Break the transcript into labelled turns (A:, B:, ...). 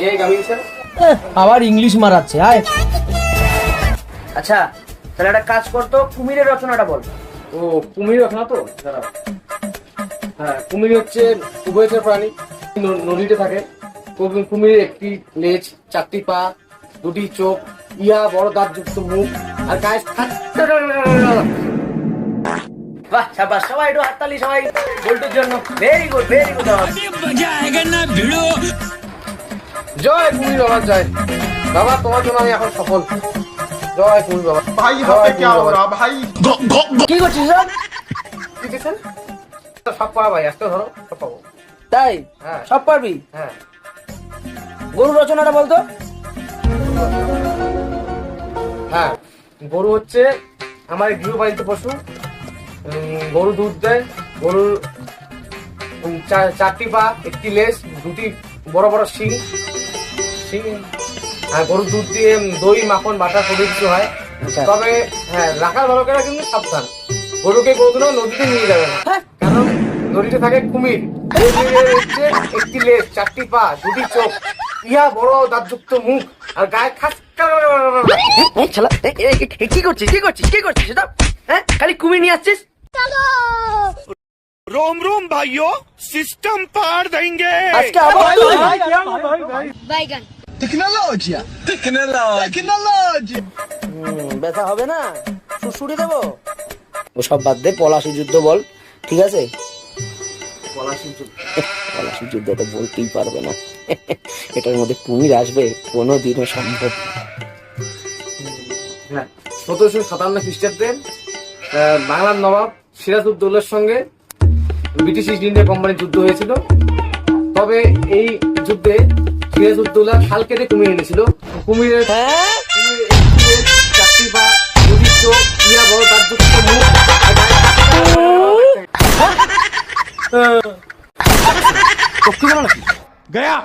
A: এই গামিন স্যার
B: আবার ইংলিশ মারাচ্ছে। আয়
C: আচ্ছা তাহলে একটা কাজ করতো, কুমিরের রচনাটা বল।
A: ও কুমির রচনা তো দাঁড়াও। হ্যাঁ, কুমির হচ্ছে উভয়চর প্রাণী, নদীতে থাকে। কুমিরের একটি লেজ, চারটি পা, দুটি চোখ, ইয়া বড় দাঁতযুক্ত মুখ, আর গায়ে
C: বাহ সাবাস, সবাই একটু হাততালি সবাই বল্টুর জন্য। Very good very good.
A: জয় কুমির বাবা জয়। বাবা তোমার জন্য আমি এখন সফল। জয় কুমির বাবা।
D: भाई यहाँ पे क्या हो रहा भाई?
C: কি করছিস সব?
A: কি দেখছেন? সব পাওয়া ভাই, আজকে ধরো সব পাবো।
C: তাই
A: হ্যাঁ।
C: সব পারবি?
A: হ্যাঁ,
C: গরু রচনাটা বলতো।
A: হ্যাঁ, গরু হচ্ছে আমার গৃহপালিত পশু। গরু দুধ দেয়। গরুর চারটি পা, একটি লেজ, দুটি বড় বড় শিং। আর গরুর দুধ দিয়ে দই, মাখন, বাটার প্রভৃতি কিছু হয়। তবে হ্যাঁ, রাখাল বালকেরা কিন্তু সাবধান, গরুকে কোনোদিনও নদীতে নিয়ে যাবে না, কারণ নদীতে থাকে কুমির। কুমিরের হচ্ছে একটি লেজ, চারটি পা, দুটি চোখ, ইয়া বড় দাঁতযুক্ত মুখ, আর গায়ে খাস
C: কি করছিস কি করছিস কি করছিস এটা? হ্যাঁ, খালি কুমির নিয়ে আসছিস।
E: रोम रोम भाइयों, सिस्टम पार देंगे।
C: আজকে আবার তুই?
F: বাইগান
D: टेक्नोलॉजी टेक्नोलॉजी
C: ব্যথা হবে না? সুড়সুড়ি দেবো? ওসব বাদ দে, পলাশি যুদ্ধ বল। ঠিক আছে? পলাশি যুদ্ধ তো বলতেই পারবে না। এটার মধ্যে কুমির আসবে কোনোদিনও সম্ভব না।
A: হ্যাঁ, 1757 খ্রিস্টাব্দে বাংলার নবাব সিরাজউদ্দৌলার সঙ্গে ব্রিটিশ ইস্ট ইন্ডিয়া কোম্পানির যুদ্ধ হয়েছিল। তবে এই যুদ্ধে সিরাজউদ্দৌলা খাল কেটে কুমির এনেছিল। কুমিরের
C: হ্যাঁ,
A: চারটি পা, দুটি চোখ, ইয়া বড় দাঁতযুক্ত মুখ, আর গায়ে
E: गया